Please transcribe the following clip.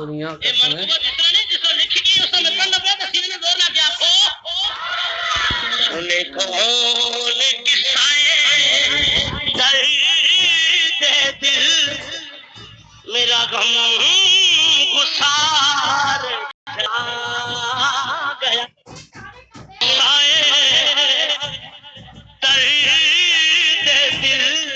दुनिया ये मनकूबत इस तरह नहीं जिसको लिखी गई उसको मैं पढ़ना पड़ा सीने में जोर लग गया आपको सुने कौन किस्साएं दर्द दिल मेरा गम गुसार आ गया दर्द दिल